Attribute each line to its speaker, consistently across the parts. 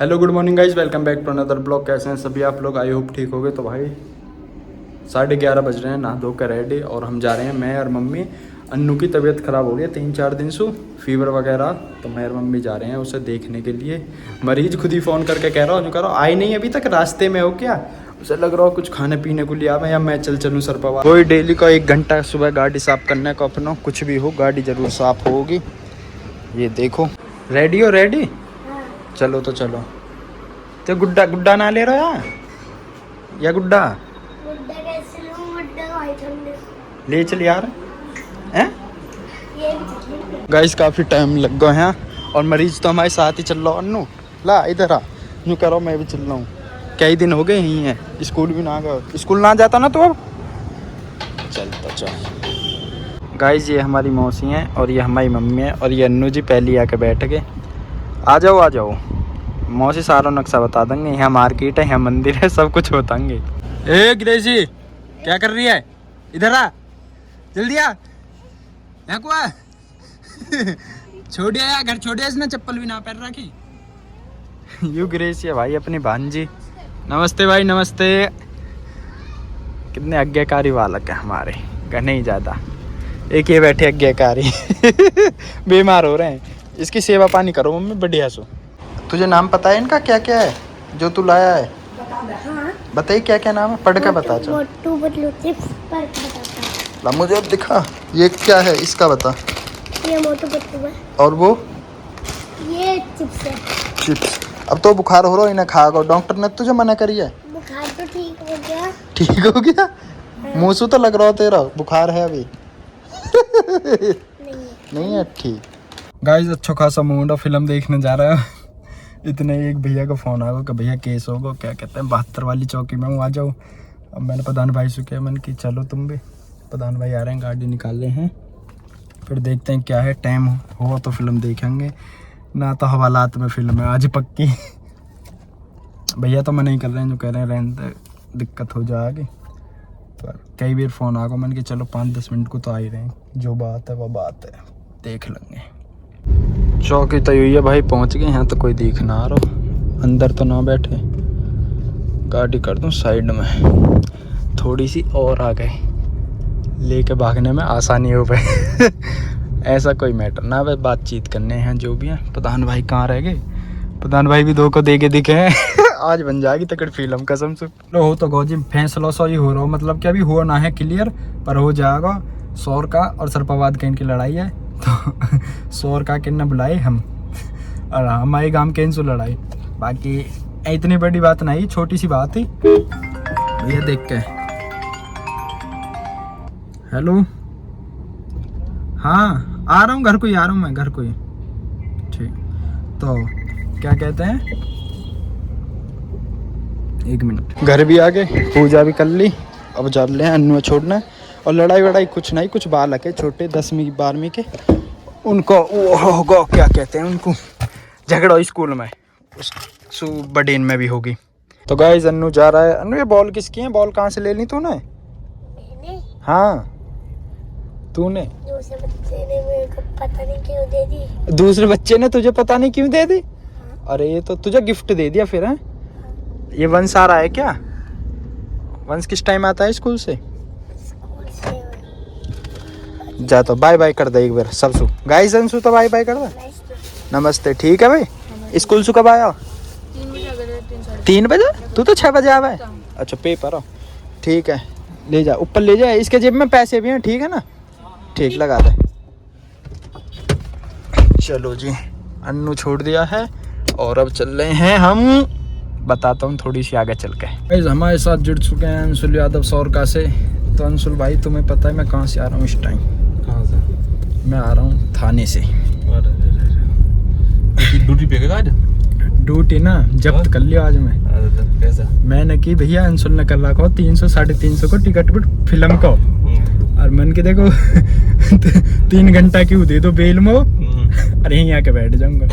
Speaker 1: Hello good morning guys, welcome back to another blog. कैसे हैं सभी आप लोग? आई होप ठीक हो गए। तो भाई 11:30 बज रहे हैं, नहा धो कर रेडी और हम जा रहे हैं। मैं और मम्मी, अन्नू की तबीयत ख़राब हो गई है 3-4 दिन से, फीवर वगैरह। तो मैं और मम्मी जा रहे हैं उसे देखने के लिए। मरीज खुद ही फ़ोन करके कह रहा हूँ आई नहीं अभी तक, रास्ते में हो क्या? उसे लग रहा हो कुछ खाने पीने को लिया मैं, या मैं चलूँ सर पवा। कोई डेली का 1 घंटा सुबह गाड़ी साफ़ करने को अपना, कुछ भी हो गाड़ी ज़रूर साफ़ होगी। ये देखो, रेडी हो? रेडी चलो तो चलो। तो गुड्डा गुड्डा ना ले रहा या गुड्डा ले चल यार। हैं गाइस काफ़ी टाइम लग गया है और मरीज तो हमारे साथ ही चल रहा। अन्नू ला इधर आ, यूँ करो मैं भी चल रहा हूँ। कई दिन हो गए यहीं हैं, स्कूल भी ना गए। स्कूल ना जाता ना तो अब चलता चल। गाइस ये हमारी मौसी हैं और ये हमारी मम्मी है और ये अन्नू जी पहले आके बैठ गए। आ जाओ आ जाओ, मौसी सारा नक्शा बता देंगे। यहाँ मार्केट है, यहाँ मंदिर है, सब कुछ बताएंगे। ए ग्रेसी क्या कर रही है? इधर आ जल्दी आ। यहाँ को आ छोड़िया यार, घर छोड़िया, इसने चप्पल भी ना पैर रखी। यू ग्रेसी है भाई अपनी भांजी। नमस्ते भाई नमस्ते। कितने आज्ञाकारी बालक है हमारे, कहने ही ज़्यादा। एक ये बैठे आज्ञाकारी बीमार हो रहे हैं, इसकी सेवा पानी करो मम्मी बढ़िया सो। तुझे नाम पता है इनका क्या क्या है जो तू लाया है? हाँ। बताइए क्या क्या नाम है, पढ़ के बता। चल मुझे अब दिखा, ये क्या है इसका बता।
Speaker 2: ये मोटू पतलू है।
Speaker 1: और वो
Speaker 2: ये चिप्स है।
Speaker 1: चिप्स। अब तो बुखार हो रहा है, इन्हें खा गो। डॉक्टर ने तुझे मना करी है?
Speaker 2: बुखार तो ठीक हो गया।
Speaker 1: ठीक हो गया? हाँ। मुँह से तो लग रहा हो तेरा बुखार है अभी। नहीं है ठीक। गाइस अच्छा खासा मूड, फिल्म देखने जा रहा है। इतने एक भैया का फ़ोन आया कि भैया केस होगा, क्या कहते हैं 72 वाली चौकी में हूँ, आ जाओ। अब मैंने प्रधान भाई से किया, मैंने कि चलो तुम भी। प्रधान भाई आ रहे हैं, गाड़ी निकाल रहे हैं, फिर देखते हैं क्या है। टाइम हो तो फिल्म देखेंगे, ना तो हवालात में फिल्म है आज पक्की। भैया तो मना ही कर रहे हैं, जो कह रहे हैं रहने दिक्कत हो जाएगी। पर कई बार फ़ोन आ गया, मैंने कि चलो 5-10 मिनट को तो आ ही रहे हैं, जो बात है वो बात है, देख लेंगे। चौकी तय हुई है भाई, पहुंच गए। यहाँ तो कोई दिख ना रहा, अंदर तो ना बैठे। गाड़ी कर दूं साइड में, थोड़ी सी और आ गए, लेके भागने में आसानी हो गई। ऐसा कोई मैटर ना, बस बातचीत करने हैं जो भी हैं। प्रधान भाई कहाँ रह गए? प्रधान भाई भी 2 को दे के दिखे हैं। आज बन जाएगी तकड़ फिल्म कसम से। हो तो गौजी फैसला सॉरी हो रहा हो, मतलब कि अभी हुआ ना है क्लियर, पर हो जाएगा। सौर का और सरपाबाद का इनकी लड़ाई है, तो सौर का किन्ना बुलाए हम और हमारे गांव के इनसे लड़ाई। बाकी इतनी बड़ी बात नहीं, छोटी सी बात ही। ये देख के हेलो, हाँ आ रहा हूँ, घर को ही आ रहा हूँ मैं, घर को ही। ठीक, तो क्या कहते हैं, 1 मिनट। घर भी आ गए, पूजा भी कर ली, अब जा रहे हैं अन्नू छोड़ना। और लड़ाई वड़ाई कुछ नहीं, कुछ बालक है छोटे 10वीं 12वीं के, उनको वो होगा क्या कहते हैं उनको, झगड़ा स्कूल में, उस बडेन में भी होगी। तो गाइस अन्नू जा रहा है। अन्नू ये बॉल किसकी है? बॉल कहाँ से ले ली तूने? हाँ तूने।
Speaker 2: दूसरे बच्चे ने मेरे को पता नहीं क्यों दे दी।
Speaker 1: दूसरे बच्चे ने तुझे पता नहीं क्यों दे दी? हाँ। अरे ये तो तुझे गिफ्ट दे दिया फिर है? हाँ। ये वंश आ रहा है क्या? वंश किस टाइम आता है स्कूल से? जा तो बाय बाय कर दे एक बार सब सु। गाइस अंशु तो बाय बाय कर दे। नमस्ते। ठीक है भाई, स्कूल से कब आया? 3 बजे। तू तो 6 बजे आवा है। अच्छा पेपर हो, ठीक है ले जा, ऊपर ले जा। इसके जेब में पैसे भी हैं, ठीक है ना? ठीक लगा दे। चलो जी, अन्नू छोड़ दिया है और अब चल रहे हैं हम, बताता हूँ थोड़ी सी आगे चल के। हमारे साथ जुड़ चुके हैं अंशुल यादव सौरका से। तो अंशुल भाई तुम्हें पता है मैं कहाँ से आ रहा हूँ इस टाइम? कहाँ से? मैं आ रहा हूँ थाने से।
Speaker 3: ड्यूटी पे गया आज?
Speaker 1: ड्यूटी ना जब्त कर लिया आज मैं।
Speaker 3: कैसा?
Speaker 1: मैंने की भैया अंशुल ने कर रखा 300 350 को टिकट फिल्म को, और मन के देखो 3 घंटा क्यों दे दो बेल में, अरे यहीं आके बैठ जाऊंगा।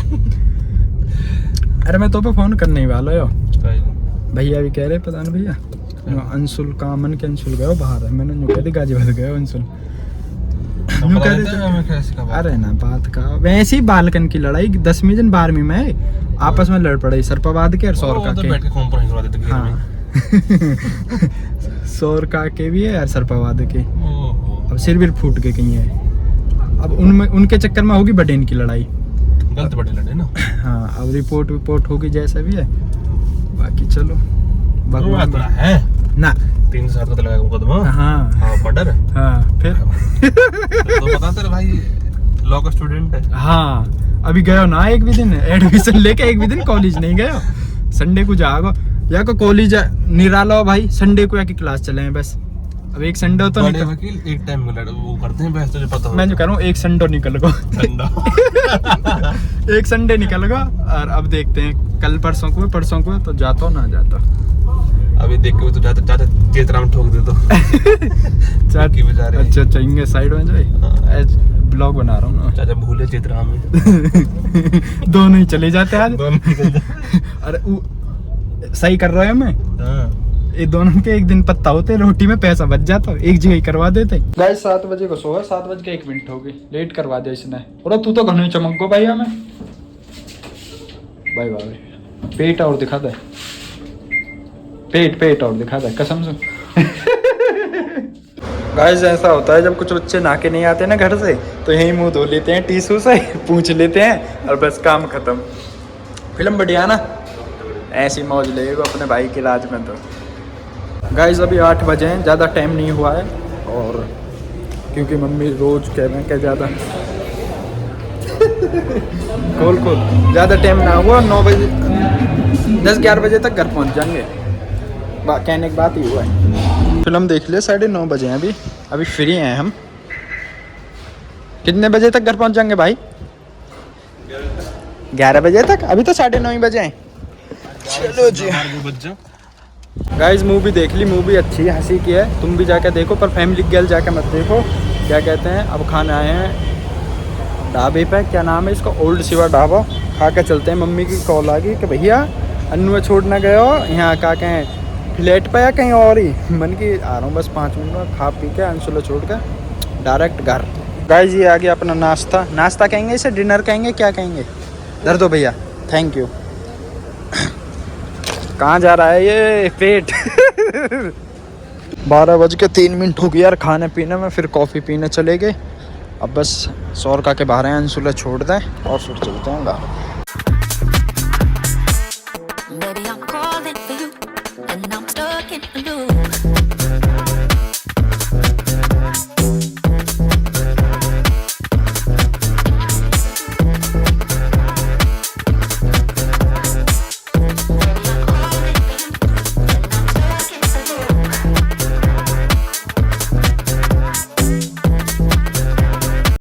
Speaker 1: अरे मैं तो पे फोन करने ही वाला हो, भैया भी कह रहे पता नहीं भैया अंशुल का, मन के अंशुल गए बाहर है। मैंने यूँ कह दी गाजीबाद गए अंशुल। अरे ना बात का वैसे ही बालकन की लड़ाई 10वीं जन 12वीं में, आपस में लड़ पड़े सरपाबाद के और सौर का के।
Speaker 3: बैठ के कॉम्प्रोमाइज करवा देते
Speaker 1: हाँ सौर का के भी है और सरपाबाद के। अब सिर भी फूट के कहीं है। अब उनमें उनके चक्कर में होगी बटेन की लड़ाई।
Speaker 3: गलत बड़े लड़े ना।
Speaker 1: हाँ अब रिपोर्ट होगी जैसा भी है। बाकी चलो
Speaker 3: भगवान तो है
Speaker 1: ना
Speaker 3: 3 साल का तो लगा मुकदमा।
Speaker 1: हाँ
Speaker 3: मर्डर।
Speaker 1: हाँ फिर
Speaker 3: तो पता तेरे भाई लॉ का स्टूडेंट है।
Speaker 1: हाँ अभी गयो ना एक भी दिन एडमिशन लेके एक भी दिन कॉलेज नहीं गयो। संडे को जाओ या को कॉलेज निराला भाई संडे को या की क्लास चले हैं बस। अब एक संडे तो
Speaker 3: बड़े वकील एक टाइम में वो करते हैं बहस तुझे पता हो।
Speaker 1: मैं जो कह रहा हूँ एक संडे निकल गो एक संडे निकल गो और अब देखते हैं कल परसों को तो जाता ना जाता।
Speaker 3: अभी देख के तो चाचा चेतरा में ठोक दे तो की बजा रहे।
Speaker 1: अच्छा इंगे साइड में जाए ब्लॉग बना रहा हूँ ना।
Speaker 3: चाचा भूले चेतरा में
Speaker 1: दोनों ही चले जाते आज।
Speaker 3: दोनों निकल जाए।
Speaker 1: अरे सही कर रहे हैं मैं।
Speaker 3: हाँ
Speaker 1: ये दोनों के एक दिन पत्ता होते रोटी में पैसा बच जाता एक जगह ही करवा देते। गाइस 7 बजे को सोया 7:01 हो गई लेट करवा दिया इसने। और तू तो घने चमक गो भाई हमें बाय बाय। पेट और दिखा दे पेट और दिखा दे कसम से। गाइस ऐसा होता है जब कुछ बच्चे नहा के नहीं आते ना घर से तो यही मुंह धो लेते हैं टीसू से पूछ लेते हैं और बस काम खत्म। फिल्म बढ़िया ना ऐसी मौज लेगा अपने भाई के राज में। तो गाइस अभी 8 बजे हैं ज़्यादा टाइम नहीं हुआ है और क्योंकि मम्मी रोज कह रहे हैं कि ज़्यादा खोल ज़्यादा टाइम ना हुआ 9 बजे 10-11 बजे तक घर पहुंच जाएंगे। कहने की बात ही हुआ है। फिल्म देख लिया 9:30 बजे हैं अभी फ्री हैं हम। कितने बजे तक घर पहुंच जाएंगे भाई 11 बजे तक। अभी तो 9:30 बजे हैं। चलो जी गाइस मूवी देख ली। मूवी अच्छी है हंसी की है। तुम भी जाके देखो पर फैमिली गर्ल जाके मत देखो। क्या कहते हैं अब खाने आए हैं ढाबे पे। क्या नाम है इसका ओल्ड शिवा ढाबा। खा के चलते हैं। मम्मी की कॉल आ गई कि भैया अन्नू छोड़ना गए हो यहाँ क्या कहें फ्लैट पे या कहीं और ही। मन की आ रहा हूँ बस 5 मिनट में खा पी के अंशुला छोड़ के डायरेक्ट घर। गाइस ये आ गया अपना नाश्ता कहेंगे इसे डिनर कहेंगे क्या कहेंगे। धर दो भैया थैंक यू। कहाँ जा रहा है ये पेट 12:03 हो गया यार खाने पीने में। फिर कॉफ़ी पीने चले गए। अब बस 100 के बाहर हैं अंशुला छोड़ दें और फिर चलते हैं बाहर।
Speaker 4: Baby, I'm calling for you, and I'm stuck in the loop.